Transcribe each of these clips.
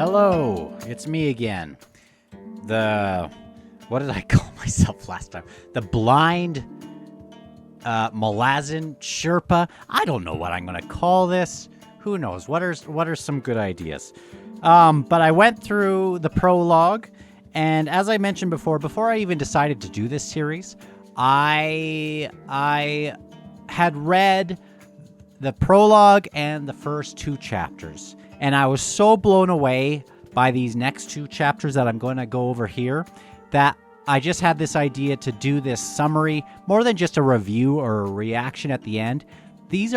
Hello, it's me again. What did I call myself last time? The blind Malazan Sherpa. I don't know what I'm going to call this. Who knows? What are some good ideas? But I went through the prologue, and as I mentioned before I even decided to do this series, I had read the prologue and the first two chapters, and I was so blown away by these next two chapters that I'm going to go over here that I just had this idea to do this summary, more than just a review or a reaction at the end. These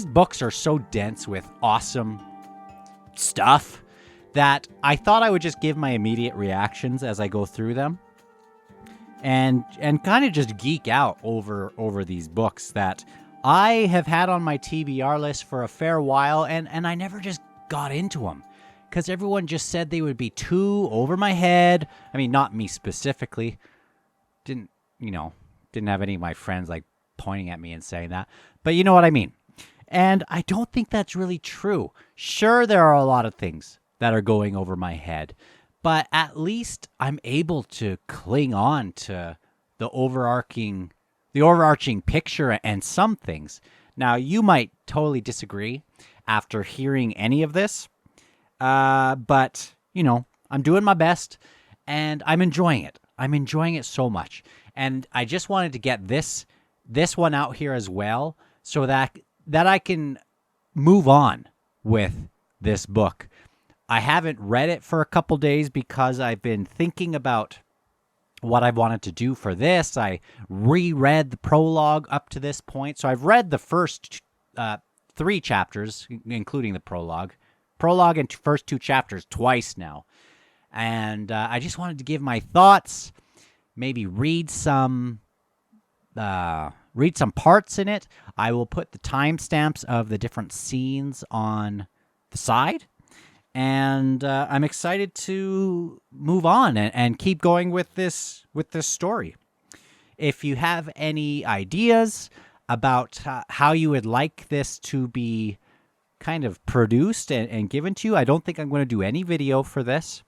books are so dense with awesome stuff that I thought I would just give my immediate reactions as I go through them and kind of just geek out over these books that I have had on my TBR list for a fair while, and I never just got into them because everyone just said they would be too over my head. I mean, not me specifically. Didn't have any of my friends like pointing at me and saying that, but you know what I mean. And I don't think that's really true. Sure, there are a lot of things that are going over my head, but at least I'm able to cling on to the overarching picture and some things. Now, you might totally disagree after hearing any of this, but, I'm doing my best, and I'm enjoying it. I'm enjoying it so much. And I just wanted to get this one out here as well so that I can move on with this book. I haven't read it for a couple days because I've been thinking about what I wanted to do for this. I reread the prologue up to this point. So I've read the first three chapters, including the prologue and first two chapters twice now. And I just wanted to give my thoughts, maybe read some parts in it. I will put the timestamps of the different scenes on the side. And I'm excited to move on and keep going with this story. If you have any ideas about how you would like this to be kind of produced and given to you, I don't think I'm going to do any video for this.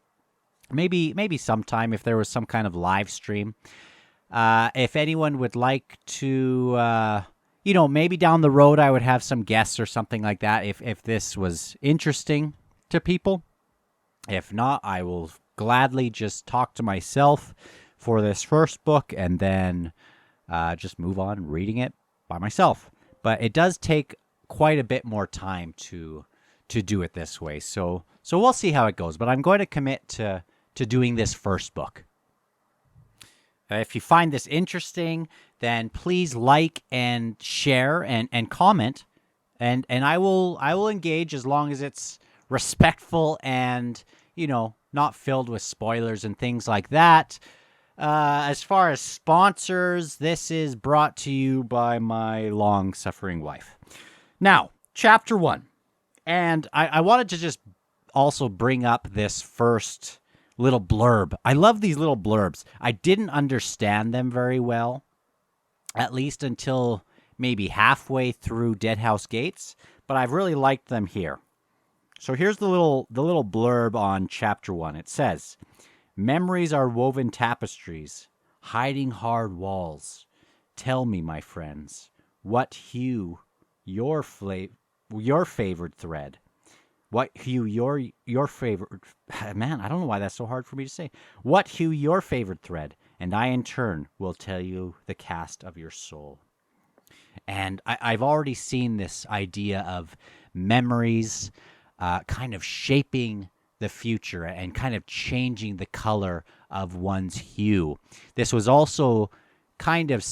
Maybe sometime if there was some kind of live stream. If anyone would like to, maybe down the road I would have some guests or something like that if this was interesting to people. If not, I will gladly just talk to myself for this first book and then just move on reading it by myself. But it does take quite a bit more time to do it this way. So we'll see how it goes. But I'm going to commit to doing this first book. If you find this interesting, then please like and share and comment, and I will engage as long as it's respectful and not filled with spoilers and things like that. As far as sponsors, this is brought to you by my long-suffering wife. Now, chapter 1, and I wanted to just also bring up this first little blurb. I love these little blurbs. I didn't understand them very well, at least until maybe halfway through Deadhouse Gates, but I've really liked them here. So here's the little blurb on chapter 1. It says, "Memories are woven tapestries, hiding hard walls. Tell me, my friends, what hue your favorite thread? What hue your favorite... Man, I don't know why that's so hard for me to say. What hue your favorite thread, and I in turn will tell you the cast of your soul." And I've already seen this idea of memories kind of shaping the future and kind of changing the color of one's hue. This was also kind of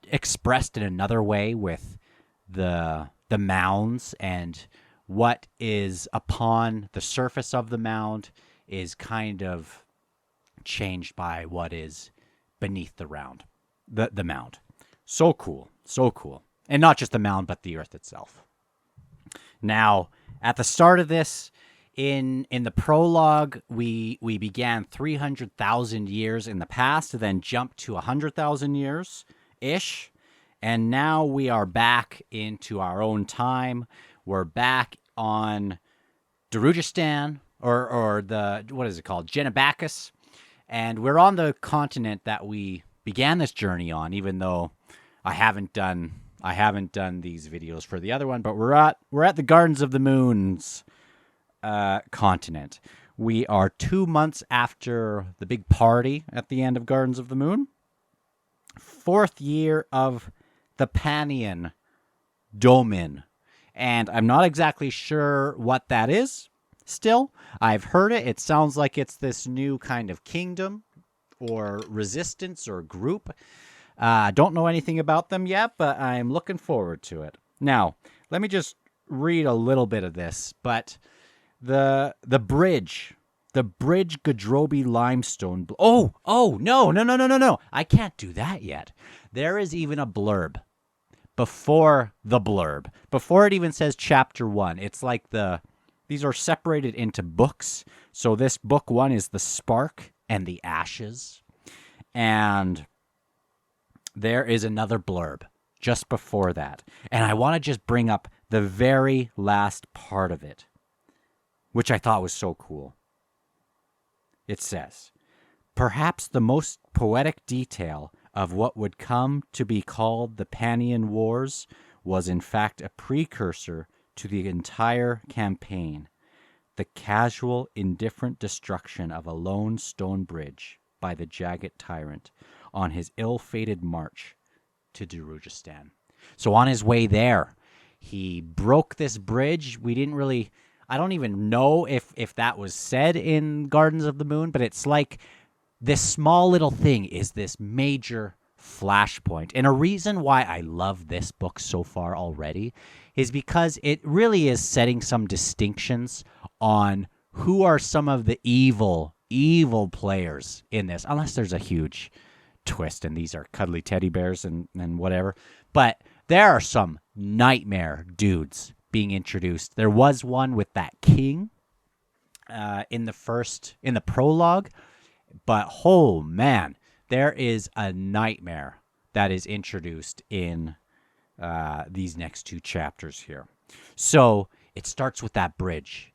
expressed in another way with the mounds, and what is upon the surface of the mound is kind of changed by what is beneath the mound. So cool. And not just the mound, but the earth itself. Now, at the start of this, in the prologue, we began 300,000 years in the past, then jumped to 100,000 years-ish, and now we are back into our own time. We're back on Darujistan, or the, what is it called, Genebacus, and we're on the continent that we began this journey on. Even though I haven't done these videos for the other one, but we're at the Gardens of the Moon's continent. We are 2 months after the big party at the end of Gardens of the Moon. 4th year of the Panian Domin. And I'm not exactly sure what that is still. I've heard it. It sounds like it's this new kind of kingdom or resistance or group. I don't know anything about them yet, but I'm looking forward to it. Now, let me just read a little bit of this. But the bridge Gadrobi limestone. No. I can't do that yet. There is even a blurb before the blurb, before it even says chapter 1. It's like these are separated into books. So this book 1 is the spark and the ashes. And there is another blurb just before that. And I want to just bring up the very last part of it, which I thought was so cool. It says, perhaps the most poetic detail of what would come to be called the Panian Wars was in fact a precursor to the entire campaign, the casual, indifferent destruction of a lone stone bridge by the Jagged Tyrant on his ill-fated march to Darujistan. So on his way there, he broke this bridge. I don't even know if that was said in Gardens of the Moon, but it's like this small little thing is this major flashpoint. And a reason why I love this book so far already is because it really is setting some distinctions on who are some of the evil players in this, unless there's a huge twist and these are cuddly teddy bears and whatever. But there are some nightmare dudes being introduced. There was one with that king in the prologue, but oh man, there is a nightmare that is introduced in these next 2 chapters here. So it starts with that bridge,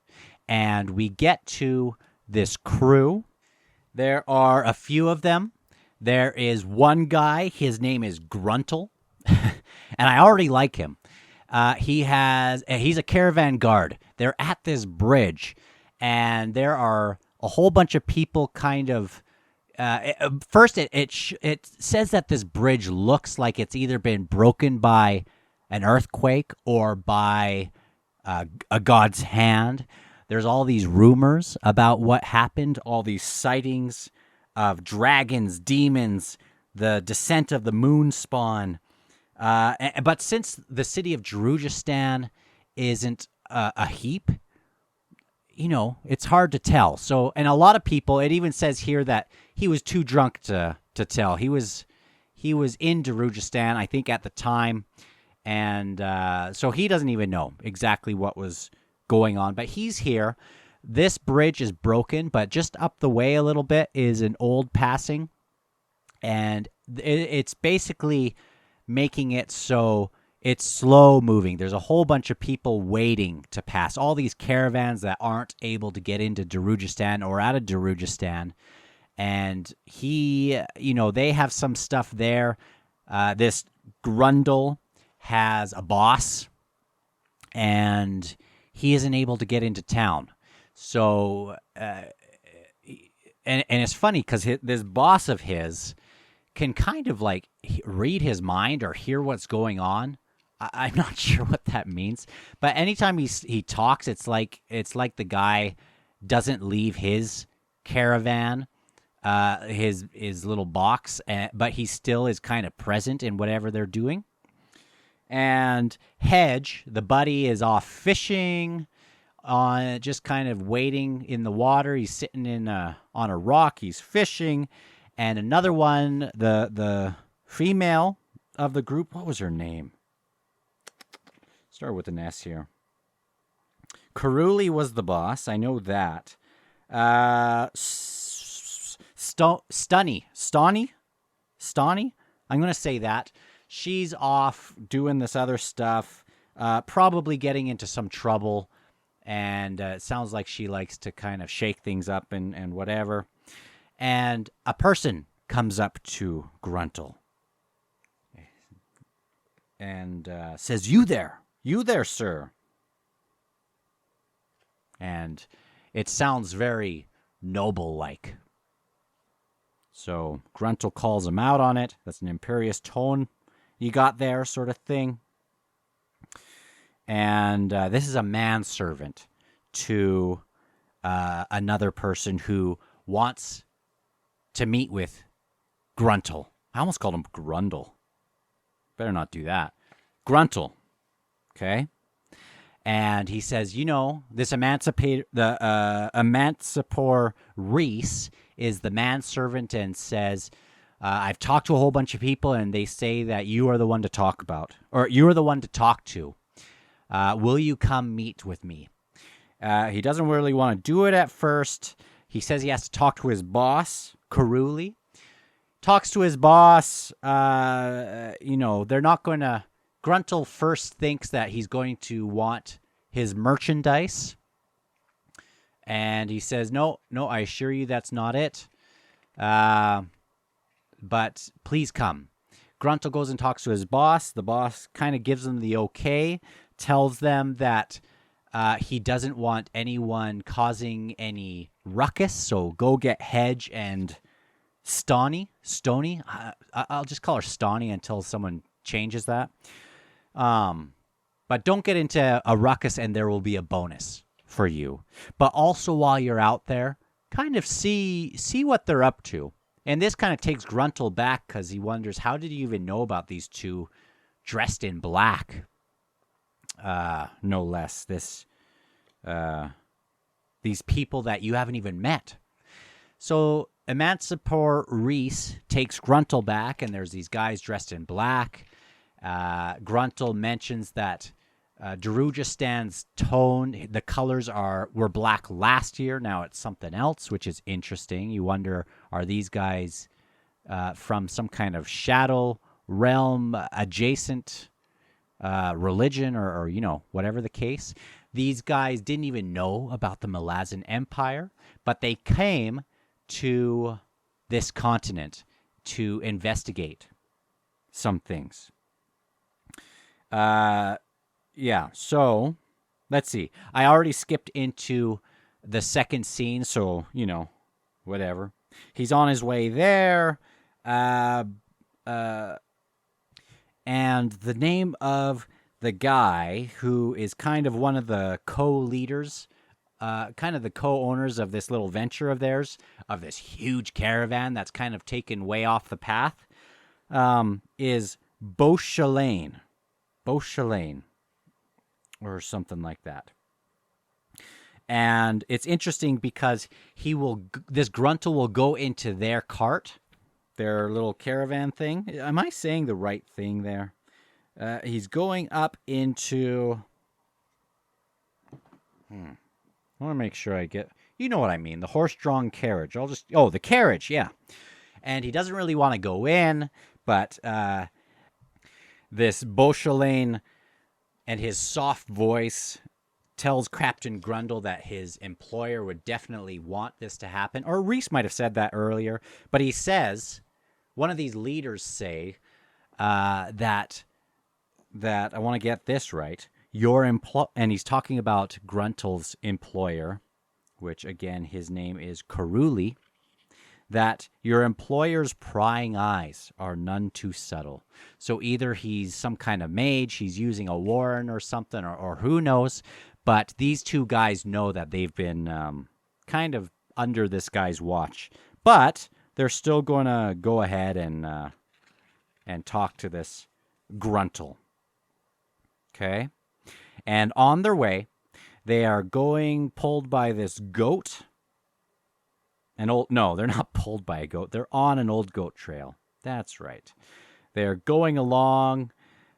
and we get to this crew. There are a few of them. There is one guy, his name is Gruntle, and I already like him. He's a caravan guard. They're at this bridge, and there are a whole bunch of people kind of... first, it says that this bridge looks like it's either been broken by an earthquake or by a god's hand. There's all these rumors about what happened, all these sightings of dragons, demons, the descent of the moon spawn. But since the city of Darujistan isn't a heap, it's hard to tell. So, and a lot of people, it even says here that he was too drunk to tell. He was in Darujistan, I think, at the time, and so he doesn't even know exactly what was going on. But he's here. This bridge is broken, but just up the way a little bit is an old passing, and it's basically making it so it's slow moving. There's a whole bunch of people waiting to pass. All these caravans that aren't able to get into Darujistan or out of Darujistan. And they have some stuff there. This Grundle has a boss, and he isn't able to get into town. So, and it's funny because this boss of his can kind of like read his mind or hear what's going on. I'm not sure what that means, but anytime he talks, it's like the guy doesn't leave his caravan, his little box, but he still is kind of present in whatever they're doing. And Hedge, the buddy, is off fishing, just kind of waiting in the water. He's sitting on a rock. He's fishing, and another one, the female of the group, what was her name? Start with an S here. Karuli was the boss. I know that. Stunny. I'm going to say that. She's off doing this other stuff, probably getting into some trouble. and it sounds like she likes to kind of shake things up and whatever. And a person comes up to Gruntle and says, you there, sir. And it sounds very noble-like. So Gruntle calls him out on it. That's an imperious tone you got there, sort of thing. And this is a manservant to another person who wants to meet with Gruntle. I almost called him Grundle. Better not do that. Gruntle. Okay? And he says, this Emancipor Reese is the manservant and says, I've talked to a whole bunch of people and they say that you are the one to talk about, or you are the one to talk to. Will you come meet with me? He doesn't really want to do it at first. He says he has to talk to his boss, Karuli. Talks to his boss. They're not going to... Gruntle first thinks that he's going to want his merchandise. And he says, no, I assure you that's not it. But please come. Gruntle goes and talks to his boss. The boss kind of gives him the okay, tells them that he doesn't want anyone causing any ruckus, so go get Hedge and Stony. I'll just call her Stony until someone changes that. But don't get into a ruckus and there will be a bonus for you. But also while you're out there, kind of see what they're up to. And this kind of takes Gruntle back because he wonders, how did you even know about these two dressed in black? No less. These people that you haven't even met. So Emancipor Reese takes Gruntle back, and there's these guys dressed in black. Gruntle mentions that Darujastan's tone, the colors were black last year. Now it's something else, which is interesting. You wonder, are these guys from some kind of shadow realm adjacent religion or whatever the case? These guys didn't even know about the Malazan Empire, but they came to this continent to investigate some things. So let's see. I already skipped into the second scene, so, whatever. He's on his way there. And the name of the guy who is kind of one of the co-leaders, kind of the co-owners of this little venture of theirs, of this huge caravan that's kind of taken way off the path, is Beauchalane. Or something like that. And it's interesting because this Gruntle will go into their cart, their little caravan thing. Am I saying the right thing there? He's going up into... I want to make sure I get... You know what I mean, the horse-drawn carriage. the carriage, yeah. And he doesn't really want to go in, but this Beauchalane and his soft voice tells Captain Grundle that his employer would definitely want this to happen. Or Reese might have said that earlier. But he says, one of these leaders say that I want to get this right. And he's talking about Gruntle's employer, which again, his name is Karuli, that your employer's prying eyes are none too subtle. So either he's some kind of mage, he's using a warren or something, or who knows. But these two guys know that they've been kind of under this guy's watch. But they're still going to go ahead and talk to this Gruntle. Okay? And on their way, they are pulled by this goat. No, they're not pulled by a goat. They're on an old goat trail. That's right. They're going along.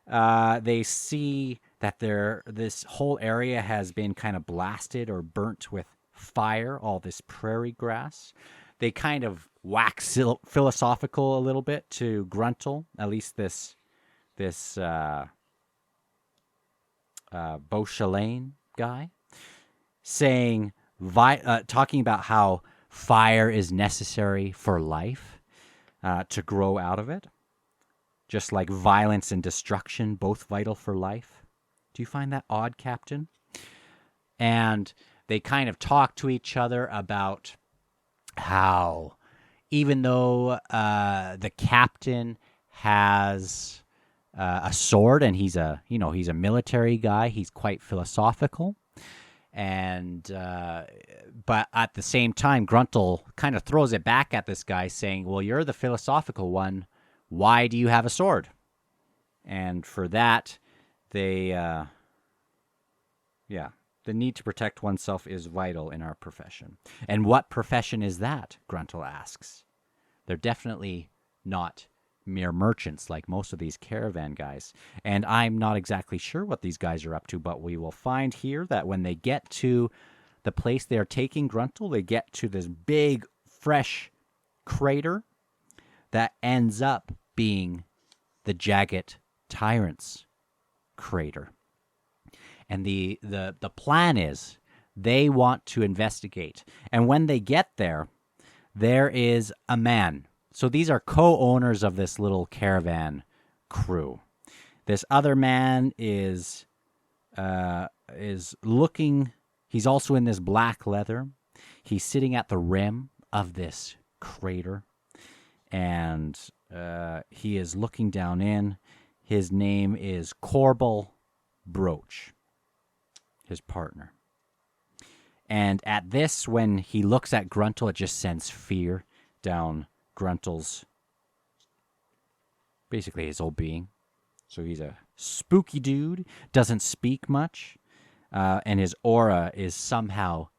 They see that this whole area has been kind of blasted or burnt with fire, all this prairie grass. They kind of wax philosophical a little bit to Gruntle, at least this Beauchalane guy. saying, talking about how fire is necessary for life to grow out of it, just like violence and destruction, both vital for life. Do you find that odd, Captain? And they kind of talk to each other about how even though the captain has a sword and he's a military guy, he's quite philosophical. And but at the same time, Gruntle kind of throws it back at this guy, saying, "Well, you're the philosophical one. Why do you have a sword?" And for that, the need to protect oneself is vital in our profession. And what profession is that? Gruntle asks. They're definitely not mere merchants like most of these caravan guys. And I'm not exactly sure what these guys are up to, but we will find here that when they get to the place they are taking Gruntle, they get to this big, fresh crater that ends up being the Jagged Tyrant's crater. And the plan is they want to investigate. And when they get there, there is a man. So these are co-owners of this little caravan crew. This other man is looking. He's also in this black leather. He's sitting at the rim of this crater, and he is looking down in. His name is Corbel Broach, his partner. And at this, when he looks at Gruntle, it just sends fear down Gruntle's, basically his whole being. So he's a spooky dude, doesn't speak much, and his aura is somehow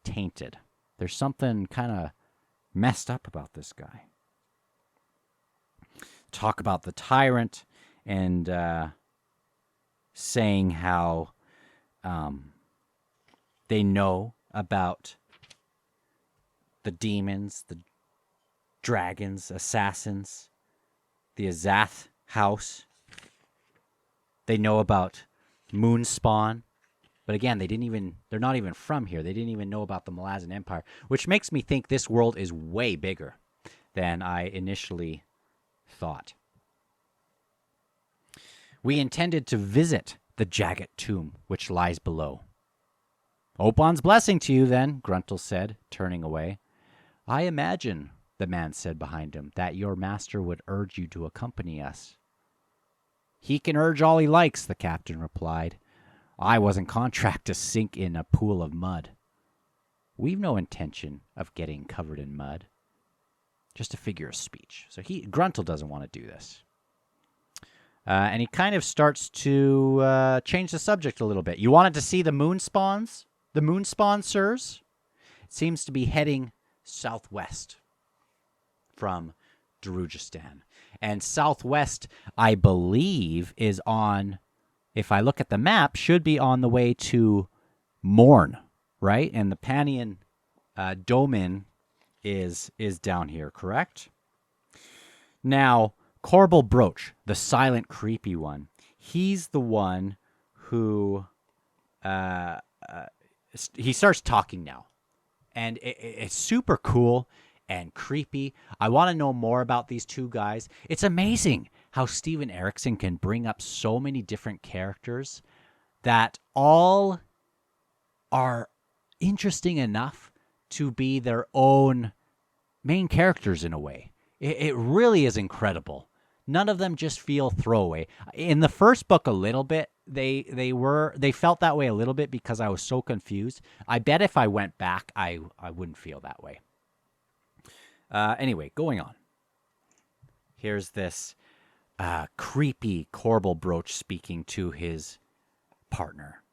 tainted. There's something kind of messed up about this guy. Talk about the tyrant and saying how they know about the demons, the dragons, assassins, the Azath house. They know about Moonspawn. But again, they're not even from here. They didn't even know about the Malazan Empire, which makes me think this world is way bigger than I initially thought. We intended to visit the Jagged Tomb, which lies below. Opon's blessing to you, then, Gruntle said, turning away. I imagine, the man said behind him, that your master would urge you to accompany us. He can urge all he likes, the captain replied. I wasn't contracted to sink in a pool of mud. We've no intention of getting covered in mud. Just a figure of speech. So Gruntle doesn't want to do this. And he kind of starts to change the subject a little bit. You wanted to see the Moonspawns? The Moonspawn, sirs? It seems to be heading southwest from Darujistan. And southwest, I believe, is on, if I look at the map, should be on the way to Morn, right? And the Panian Domin is down here, correct? Now, Corbel Broach, the silent, creepy one, he's the one who he starts talking now. And it's super cool and creepy. I want to know more about these two guys. It's amazing how Steven Erikson can bring up so many different characters that all are interesting enough to be their own main characters in a way. It really is incredible. None of them just feel throwaway. In the first book, a little bit, they felt that way a little bit because I was so confused. I bet if I went back, I wouldn't feel that way. Anyway, going on. Here's this creepy Corbel Broach speaking to his partner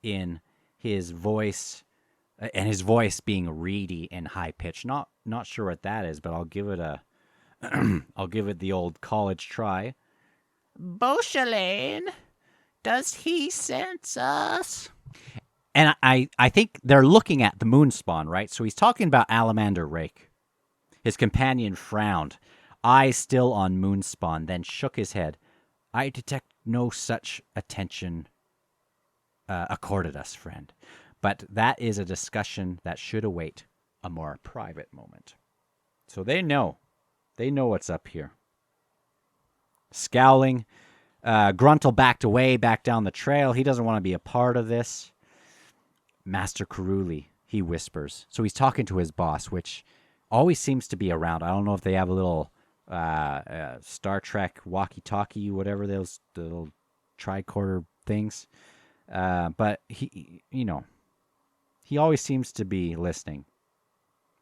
in his voice, and his voice being reedy and high pitched. Not sure what that is, but I'll give it the old college try. Beauchalane, does he sense us? And I think they're looking at the Moonspawn, right? So he's talking about Alamander Rake. His companion frowned, eyes still on Moonspawn, then shook his head. I detect no such attention accorded us, friend. But that is a discussion that should await a more private moment. So they know what's up here. Scowling, Gruntle backed away, back down the trail. He doesn't want to be a part of this. Master Karuli, he whispers. So he's talking to his boss, which always seems to be around. I don't know if they have a little Star Trek walkie-talkie, whatever those little tricorder things. But he always seems to be listening.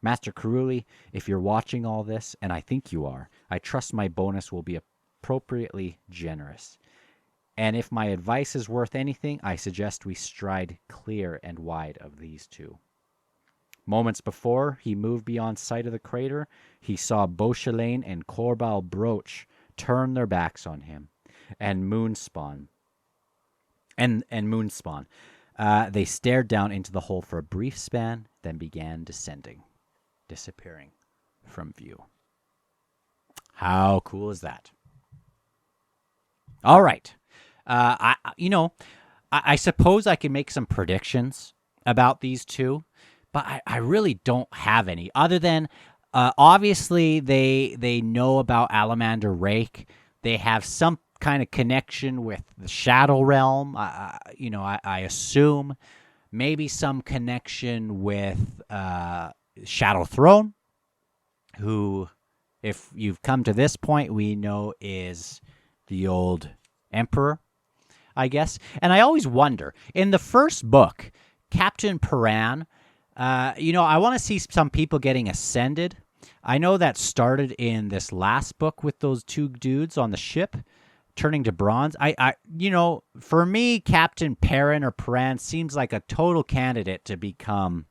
Master Karuli, if you're watching all this, and I think you are, I trust my bonus will be appropriately generous. And if my advice is worth anything, I suggest we stride clear and wide of these two. Moments before he moved beyond sight of the crater, he saw Beauchelane and Corbal Broach turn their backs on him, and Moonspawn. They stared down into the hole for a brief span, then began descending, disappearing from view. How cool is that? All right. I suppose I can make some predictions about these two, but I really don't have any other than obviously they know about Alamander Rake. They have some kind of connection with the Shadow Realm. I assume maybe some connection with Shadow Throne, who, if you've come to this point, we know is the old Emperor, I guess. And I always wonder, in the first book, Captain Paran, I want to see some people getting ascended. I know that started in this last book with those two dudes on the ship turning to bronze. For me, Captain Paran or Paran seems like a total candidate to become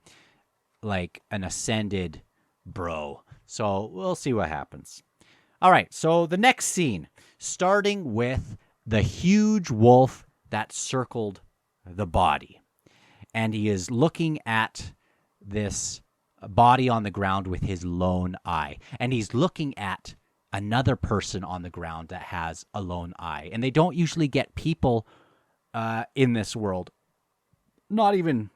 like an ascended bro. So we'll see what happens. All right, so the next scene, starting with the huge wolf that circled the body. And he is looking at this body on the ground with his lone eye. And he's looking at another person on the ground that has a lone eye. And they don't usually get people in this world. Not even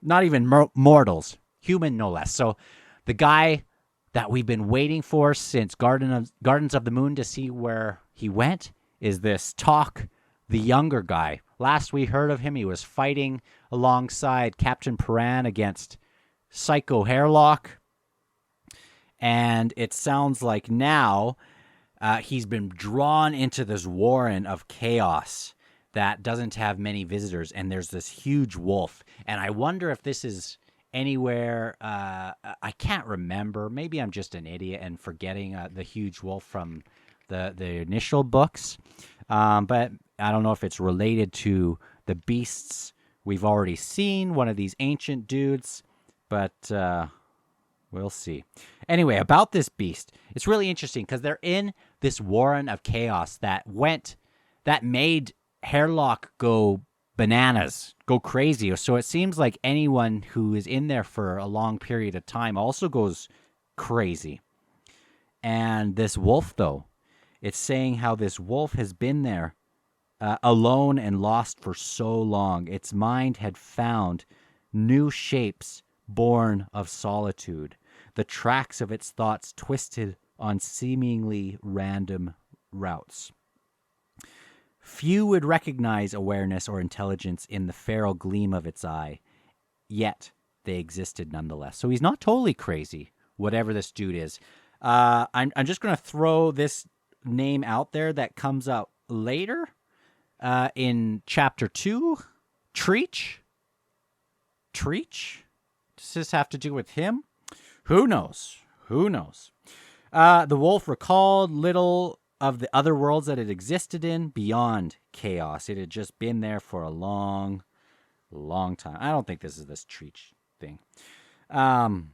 mortals. Human, no less. So the guy that we've been waiting for since Gardens of the Moon to see where he went is this Talk, the younger guy. Last we heard of him, he was fighting alongside Captain Paran against Psycho Hairlock. And it sounds like now he's been drawn into this warren of chaos that doesn't have many visitors. And there's this huge wolf. And I wonder if this is anywhere, I can't remember. Maybe I'm just an idiot and forgetting the huge wolf from the initial books. But I don't know if it's related to the beasts we've already seen, one of these ancient dudes, but we'll see. Anyway, about this beast, it's really interesting because they're in this warren of chaos that made Hairlock go bananas, go crazy. So it seems like anyone who is in there for a long period of time also goes crazy. And this wolf, though, it's saying how this wolf has been there alone and lost for so long. Its mind had found new shapes born of solitude. The tracks of its thoughts twisted on seemingly random routes. Few would recognize awareness or intelligence in the feral gleam of its eye, yet they existed nonetheless. So he's not totally crazy, whatever this dude is. I'm just going to throw this name out there that comes out later in Chapter 2. Treach? Does this have to do with him? Who knows? The wolf recalled little of the other worlds that it existed in beyond chaos. It had just been there for a long, long time. I don't think this is this Treach thing. And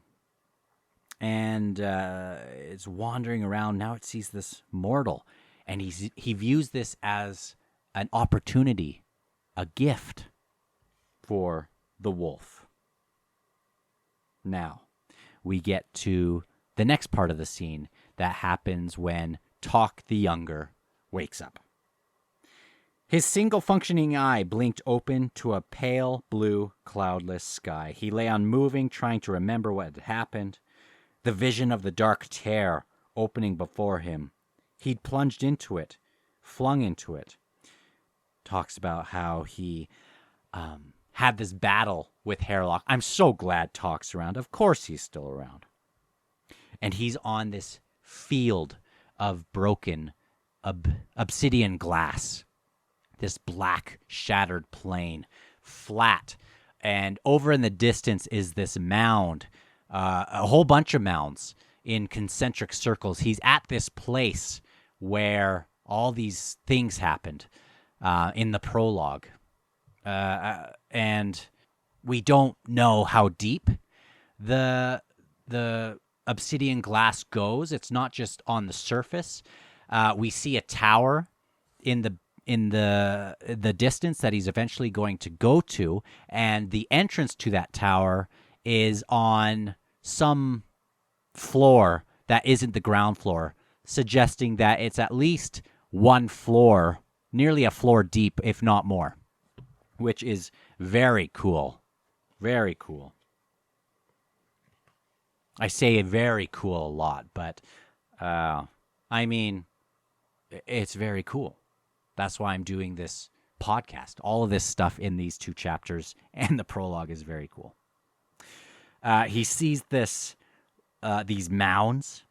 it's wandering around. Now it sees this mortal. And he views this as an opportunity, a gift for the wolf. Now, we get to the next part of the scene that happens when Talk the Younger wakes up. His single functioning eye blinked open to a pale blue, cloudless sky. He lay unmoving, trying to remember what had happened. The vision of the dark tear opening before him. He'd plunged into it, flung into it. Talks about how he had this battle with Hairlock. I'm so glad Talk's around. Of course he's still around. And he's on this field of broken obsidian glass. This black, shattered plain, flat. And over in the distance is this mound, a whole bunch of mounds in concentric circles. He's at this place where all these things happened in the prologue. And we don't know how deep the obsidian glass goes. It's not just on the surface. We see a tower in the distance that he's eventually going to go to, and the entrance to that tower is on some floor that isn't the ground floor, suggesting that it's at least one floor, nearly a floor deep, if not more, which is very cool. Very cool. I say very cool a lot, but I mean, it's very cool. That's why I'm doing this podcast. All of this stuff in these 2 chapters and the prologue is very cool. He sees these mounds,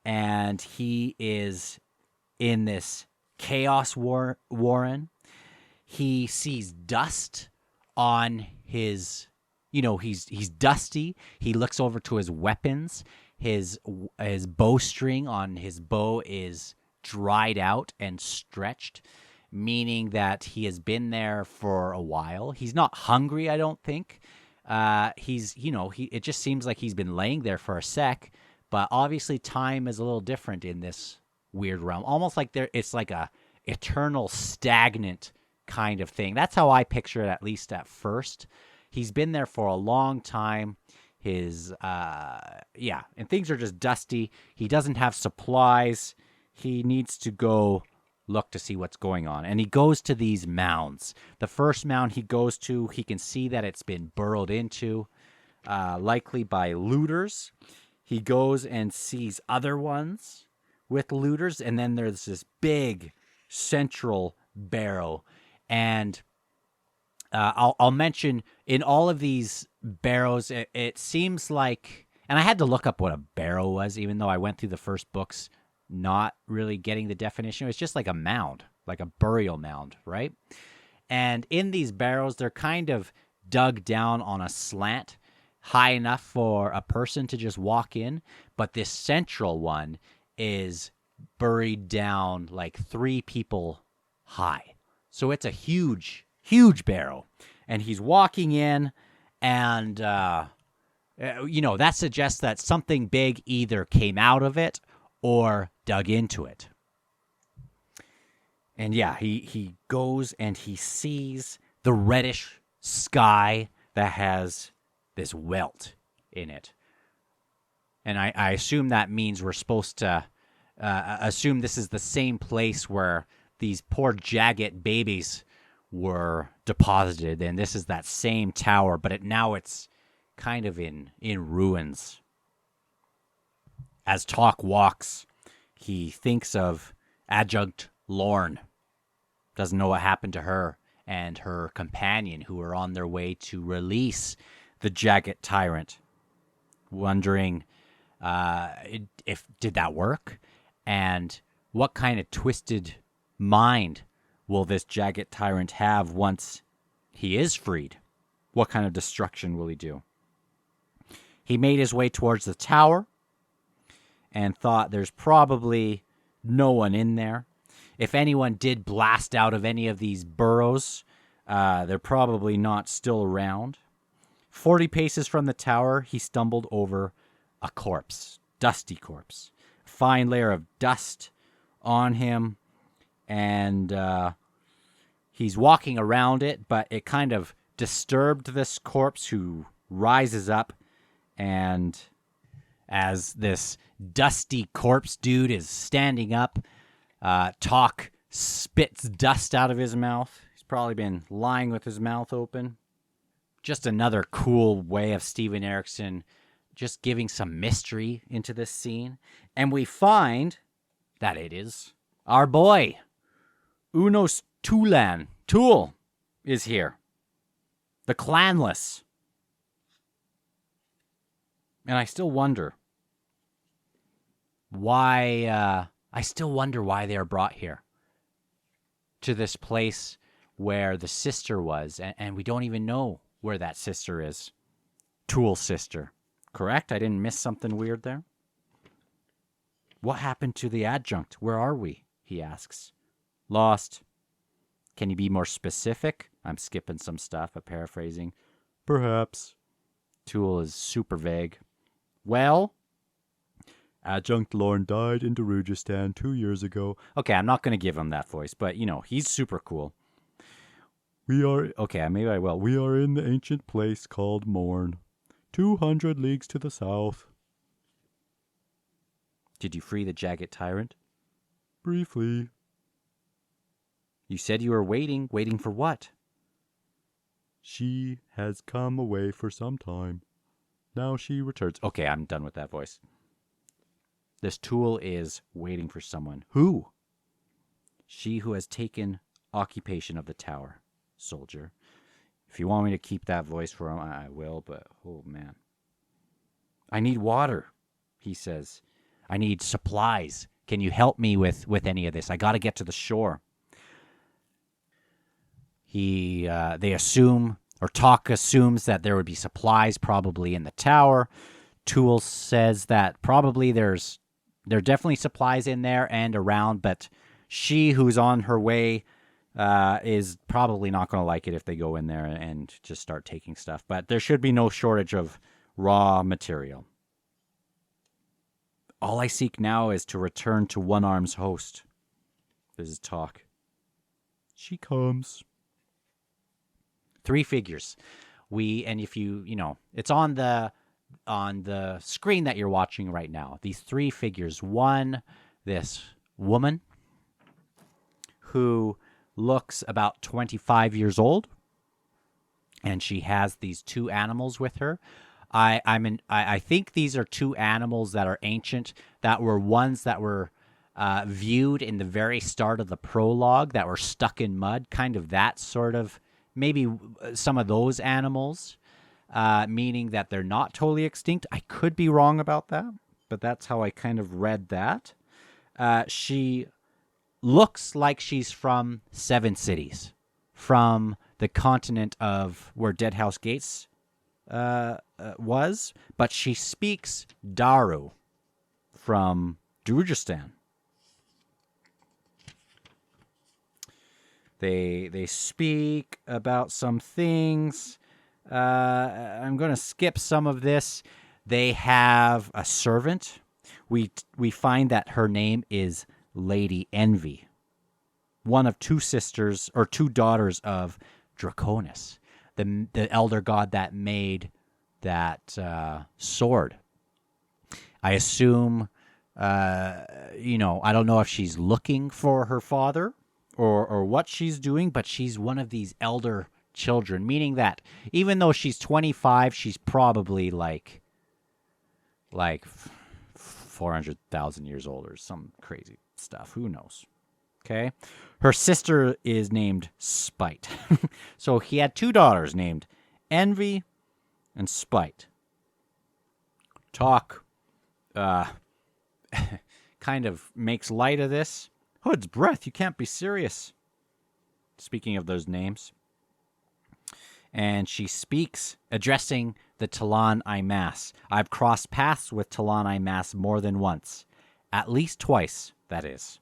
and he is in this chaos warren. He sees dust on his, he's dusty. He looks over to his weapons. His bowstring on his bow is dried out and stretched, meaning that he has been there for a while. He's not hungry, I don't think. It just seems like he's been laying there for a sec, but obviously time is a little different in this weird realm. Almost like it's like a eternal stagnant kind of thing. That's how I picture it, at least at first. He's been there for a long time. And things are just dusty. He doesn't have supplies. He needs to go look to see what's going on. And he goes to these mounds. The first mound he goes to, he can see that it's been burrowed into, likely by looters. He goes and sees other ones with looters, and then there's this big central barrow. And I'll mention, in all of these barrows, it seems like, and I had to look up what a barrow was, even though I went through the first books not really getting the definition. It's just like a mound, like a burial mound, right? And in these barrows, they're kind of dug down on a slant, high enough for a person to just walk in. But this central one is buried down like 3 people high. So it's a huge, huge barrow. And he's walking in, and, that suggests that something big either came out of it or dug into it. And yeah, he goes and he sees the reddish sky that has this welt in it. And I assume that means we're supposed to assume this is the same place where these poor jagged babies were deposited, and this is that same tower, but now it's kind of in ruins. As Talk walks, he thinks of Adjunct Lorne. Doesn't know what happened to her and her companion, who are on their way to release the Jagged Tyrant. Wondering if did that work, and what kind of twisted mind will this Jagged Tyrant have once he is freed? What kind of destruction will he do? He made his way towards the tower and thought there's probably no one in there. If anyone did blast out of any of these burrows, they're probably not still around. 40 paces from the tower, he stumbled over a corpse, dusty corpse. Fine layer of dust on him, and he's walking around it, but it kind of disturbed this corpse, who rises up, and as this dusty corpse dude is standing up, Talk spits dust out of his mouth. He's probably been lying with his mouth open. Just another cool way of Steven Erikson just giving some mystery into this scene. And we find that it is our boy, Unos Tulan. Tool is here. The clanless. And I still wonder why they are brought here to this place where the sister was, and we don't even know where that sister is. Tool's sister. Correct? I didn't miss something weird there? What happened to the adjunct? Where are we? He asks. Lost. Can you be more specific? I'm skipping some stuff, I'm paraphrasing. Perhaps. Tool is super vague. Well, Adjunct Lorne died in Darujistan 2 years ago. Okay, I'm not going to give him that voice, but, he's super cool. Okay, maybe I will. We are in the ancient place called Morn, 200 leagues to the south. Did you free the jagged tyrant? Briefly. You said you were waiting. Waiting for what? She has come away for some time. Now she returns. Okay, I'm done with that voice. This Tool is waiting for someone. Who? She who has taken occupation of the tower. Soldier. If you want me to keep that voice for him, I will, but oh man. I need water, he says. I need supplies. Can you help me with any of this? I got to get to the shore. They assume, or Talk assumes that there would be supplies probably in the tower. Tool says that probably there are definitely supplies in there and around, but she who's on her way is probably not going to like it if they go in there and just start taking stuff. But there should be no shortage of raw material. All I seek now is to return to One Arm's host. This is Talk. She comes. 3 figures. And if it's on the screen that you're watching right now. These 3 figures. One, this woman who looks about 25 years old, and she has these 2 animals with her. I think these are 2 animals that are ancient, that were ones that were viewed in the very start of the prologue, that were stuck in mud, kind of that sort of, maybe some of those animals, meaning that they're not totally extinct. I could be wrong about that, but that's how I kind of read that. She looks like she's from 7 Cities, from the continent of where Deadhouse Gates was, but she speaks Daru from Darujistan. They speak about some things. I'm going to skip some of this. They have a servant. We find that her name is Lady Envy, one of 2 sisters or 2 daughters of Draconis, the elder god that made that sword. I assume, I don't know if she's looking for her father or what she's doing, but she's one of these elder children, meaning that even though she's 25, she's probably like 400,000 years old or some crazy stuff. Who knows? Okay. Her sister is named Spite. So he had 2 daughters named Envy and Spite. Talk kind of makes light of this. Hood's breath, you can't be serious. Speaking of those names. And she speaks, addressing the Talan Imas. I've crossed paths with Talan Imas more than once. At least twice, that is.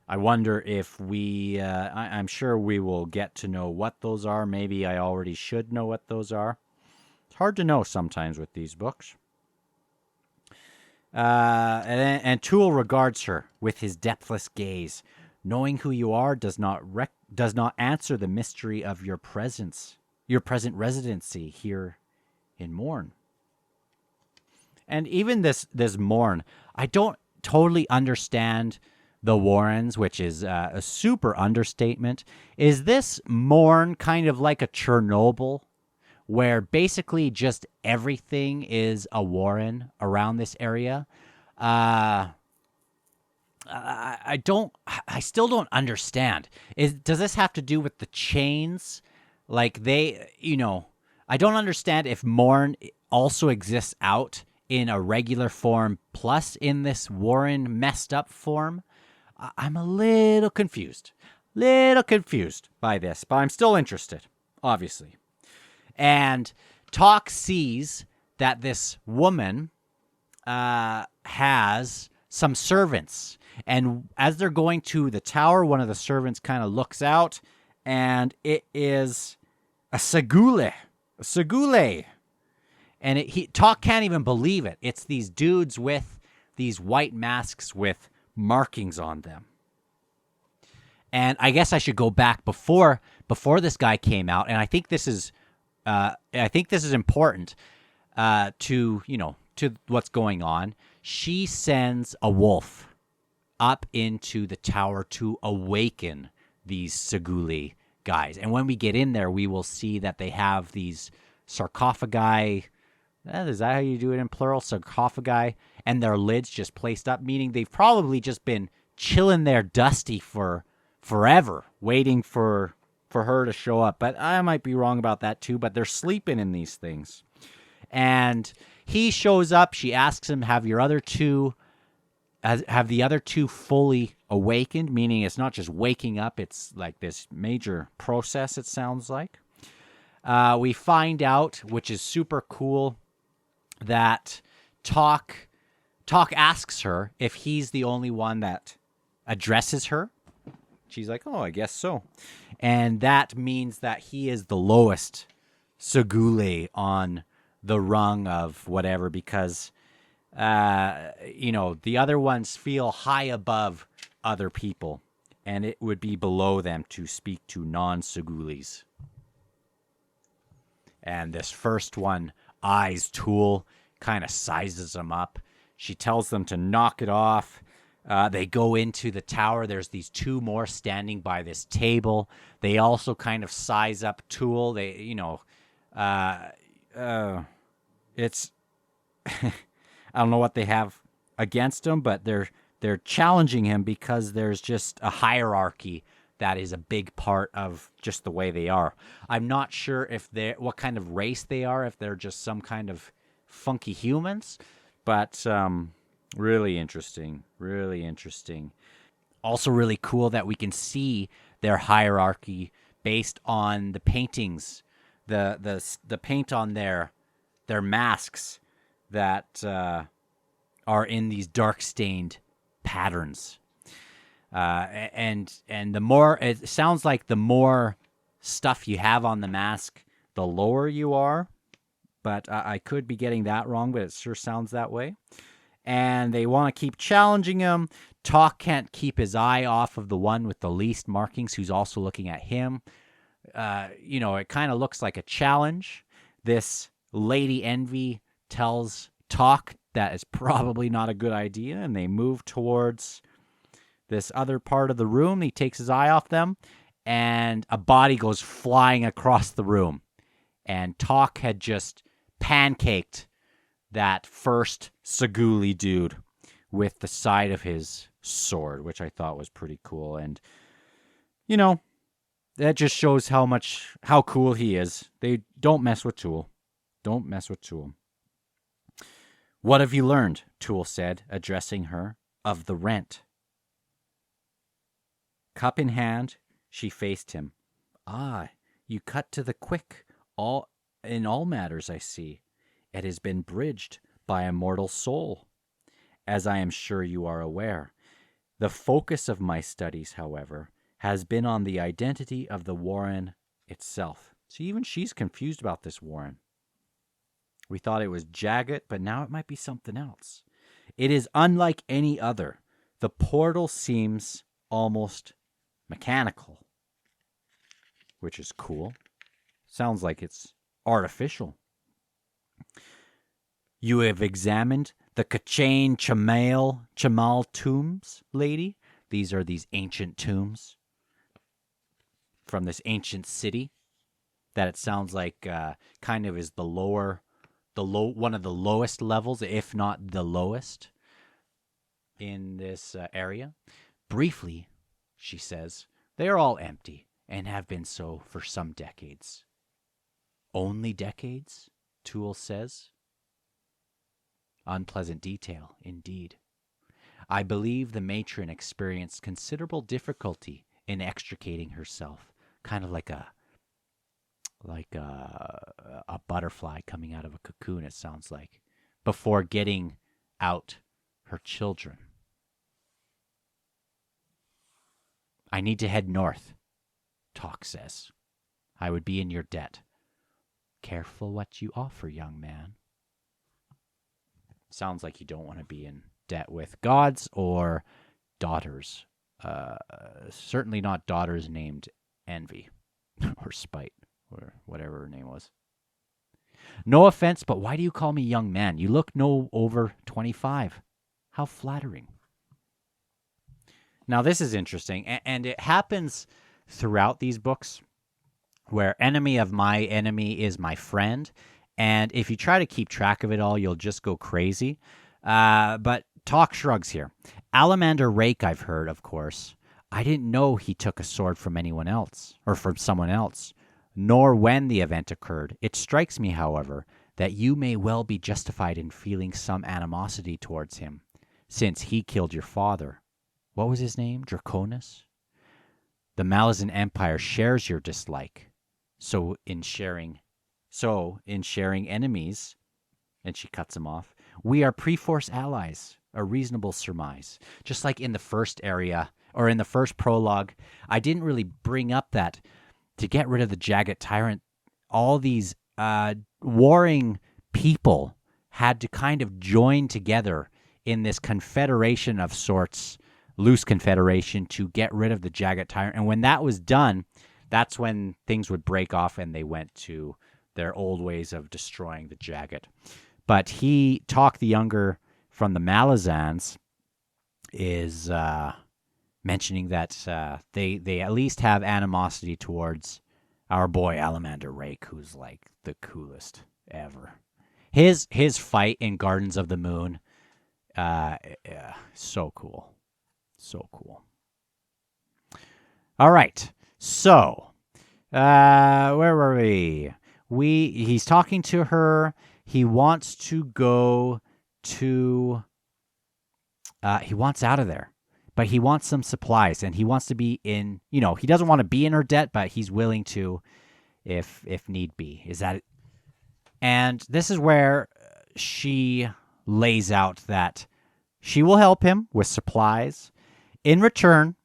I wonder if I'm sure we will get to know what those are. Maybe I already should know what those are. It's hard to know sometimes with these books. And Tool regards her with his depthless gaze. Knowing who you are does not answer the mystery of your present residency here in Morn. And even this Morn, I don't totally understand the Warrens, which is a super understatement. Is this mourn kind of like a Chernobyl, where basically just everything is a Warren around this area? I still don't understand. Does this have to do with the chains? Like I don't understand if Morn also exists out in a regular form plus in this Warren messed up form. I'm a little confused. By this, but I'm still interested, obviously. And Talk sees that this woman has some servants. And as they're going to the tower, one of the servants kind of looks out, and it is a Segule. A Segule. And Talk can't even believe it. It's these dudes with these white masks with markings on them. And I guess I should go back before this guy came out, and I think this is important to what's going on. She sends a wolf up into the tower to awaken these Seguli guys. And when we get in there, we will see that they have these sarcophagi. Is that how you do it in plural? Sarcophagi. And their lids just placed up, meaning they've probably just been chilling there dusty for forever, waiting for her to show up. But I might be wrong about that too, but they're sleeping in these things. And he shows up. She asks him, have the other two fully awakened? Meaning it's not just waking up. It's like this major process, it sounds like. We find out, which is super cool, that Talk asks her if he's the only one that addresses her. She's like, oh, I guess so. And that means that he is the lowest Segule on the rung of whatever, because, the other ones feel high above other people, and it would be below them to speak to non-Segules. And this first one eyes Tool, kind of sizes them up. She tells them to knock it off. They go into the tower. There's these two more standing by this table. They also kind of size up Tool. They, it's I don't know what they have against him, but they're challenging him because there's just a hierarchy that is a big part of just the way they are. I'm not sure what kind of race they are, if they're just some kind of funky humans, but really interesting. Also really cool that we can see their hierarchy based on the paintings, the paint on their masks that are in these dark stained patterns. And the more, it sounds like the more stuff you have on the mask, the lower you are. But I could be getting that wrong, but it sure sounds that way. And they want to keep challenging him. Talk can't keep his eye off of the one with the least markings, who's also looking at him. It kind of looks like a challenge. This Lady Envy tells Talk that is probably not a good idea, and they move towards this other part of the room. He takes his eye off them, and a body goes flying across the room. And Talk had just pancaked that first Seguli dude with the side of his sword, which I thought was pretty cool. And, that just shows how cool he is. They don't mess with Tool. What have you learned? Tool said, addressing her. Of the rent. Cup in hand, she faced him. Ah, you cut to the quick. In all matters, I see. It has been bridged by a mortal soul. As I am sure you are aware. The focus of my studies, however, has been on the identity of the Warren itself. See, even she's confused about this Warren. We thought it was Jagged, but now it might be something else. It is unlike any other. The portal seems almost mechanical, which is cool. Sounds like it's artificial. You have examined the Kachain Chamal tombs, lady? These are these ancient tombs from this ancient city that it sounds like kind of is one of the lowest levels, if not the lowest, in this area. Briefly, she says, they are all empty and have been so for some decades. Only decades? Toole says. Unpleasant detail, indeed. I believe the matron experienced considerable difficulty in extricating herself, kind of like a butterfly coming out of a cocoon, it sounds like, before getting out her children. I need to head north, Talk says. I would be in your debt. Careful what you offer, young man. Sounds like you don't want to be in debt with gods or daughters. Certainly not daughters named Envy or Spite or whatever her name was. No offense, but why do you call me young man? You look no over 25. How flattering. Now, this is interesting, and it happens throughout these books where enemy of my enemy is my friend, and if you try to keep track of it all, you'll just go crazy. But Talk shrugs here. Alamander Rake, I've heard, of course. I didn't know he took a sword from anyone else, or from someone else, nor when the event occurred. It strikes me, however, that you may well be justified in feeling some animosity towards him, since he killed your father. What was his name? Draconis? The Malazan Empire shares your dislike. So in sharing enemies, and she cuts him off, we are pre-force allies, a reasonable surmise. Just like in the first area, or in the first prologue, I didn't really bring up that to get rid of the Jagged Tyrant, all these warring people had to kind of join together in this confederation of sorts, loose confederation, to get rid of the Jagged Tyrant. And when that was done, that's when things would break off and they went to their old ways of destroying the Jagged. But Talk the Younger from the Malazans is mentioning that they at least have animosity towards our boy Alamander Rake, who's like the coolest ever. His fight in Gardens of the Moon, so cool. So cool. All right. So, where were we? He's talking to her. He wants to go to, he wants out of there, but he wants some supplies, and he wants to be in, he doesn't want to be in her debt, but he's willing to if need be. Is that it? And this is where she lays out that she will help him with supplies. In return,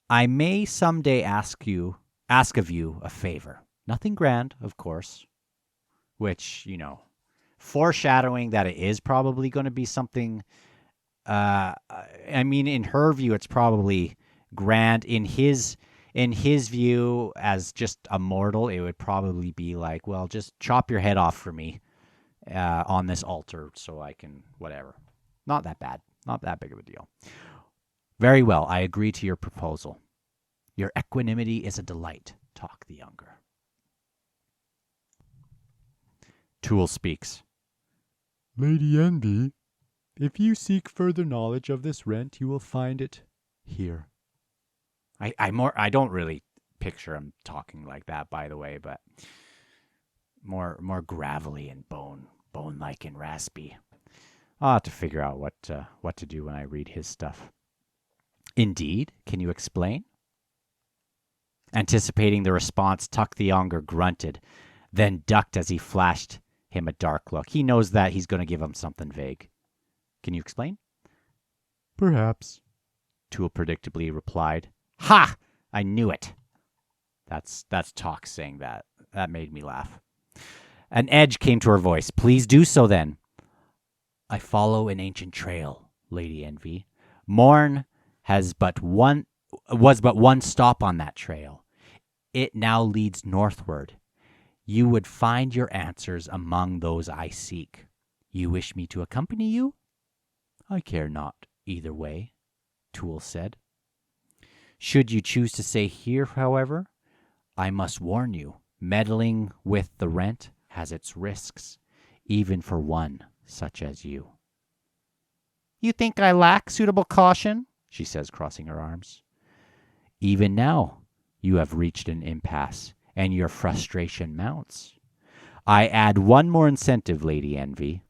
I may someday ask of you a favor. Nothing grand, of course, which, foreshadowing that it is probably going to be something, in her view, it's probably grand. In his view, as just a mortal, it would probably be like, well, just chop your head off for me on this altar so I can, whatever. Not that bad. Not that big of a deal. Very well, I agree to your proposal. Your equanimity is a delight, Talk the Younger. Toole speaks. Lady Envy, if you seek further knowledge of this rent, you will find it here. I don't really picture him talking like that, by the way, but more gravelly and bone-like and raspy. I'll have to figure out what to do when I read his stuff. Indeed? Can you explain? Anticipating the response, Tuck the Younger grunted, then ducked as he flashed him a dark look. He knows that he's going to give him something vague. Can you explain? Perhaps, Toole predictably replied. Ha! I knew it. That's Talk saying that. That made me laugh. An edge came to her voice. Please do so then. I follow an ancient trail, Lady Envy. Morn was but one stop on that trail. It now leads northward. You would find your answers among those I seek. You wish me to accompany you? I care not either way. Tool said. Should you choose to stay here, however, I must warn you, meddling with the rent has its risks, even for one such as you. You think I lack suitable caution? She says, crossing her arms. Even now, you have reached an impasse, and your frustration mounts. I add one more incentive, Lady Envy.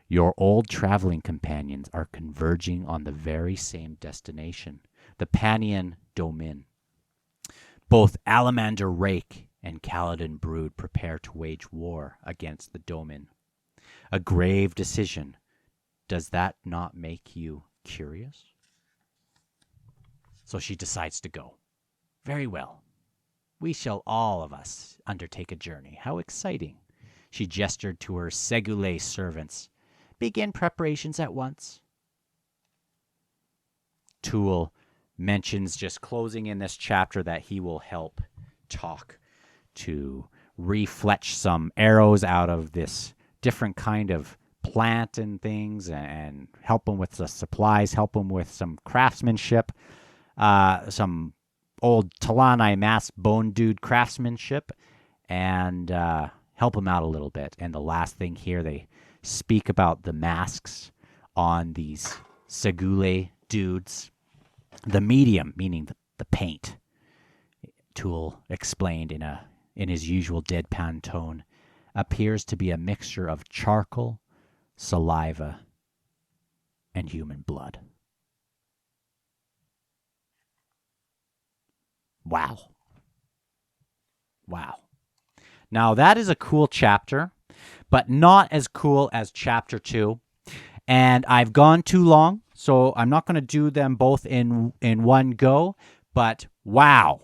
Your old traveling companions are converging on the very same destination, the Panian Domain. Both Alamander Rake and Kaladin Brood prepare to wage war against the Domain. A grave decision. Does that not make you curious? So she decides to go. Very well. We shall all of us undertake a journey. How exciting. She gestured to her Segule servants. Begin preparations at once. Tool mentions, just closing in this chapter, that he will help Talk to refletch some arrows out of this different kind of plant and things, and help him with the supplies, help him with some craftsmanship, some old Talani mass bone dude craftsmanship, and help him out a little bit. And the last thing here, they speak about the masks on these Segule dudes. The medium, meaning the paint, Tool explained in his usual deadpan tone, appears to be a mixture of charcoal, saliva, and human blood. Wow. Wow. Now, that is a cool chapter, but not as cool as Chapter 2. And I've gone too long, so I'm not going to do them both in one go. But wow.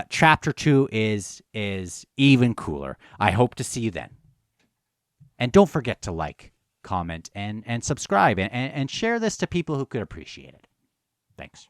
Chapter 2 is even cooler. I hope to see you then. And don't forget to like, comment, and subscribe, and share this to people who could appreciate it. Thanks.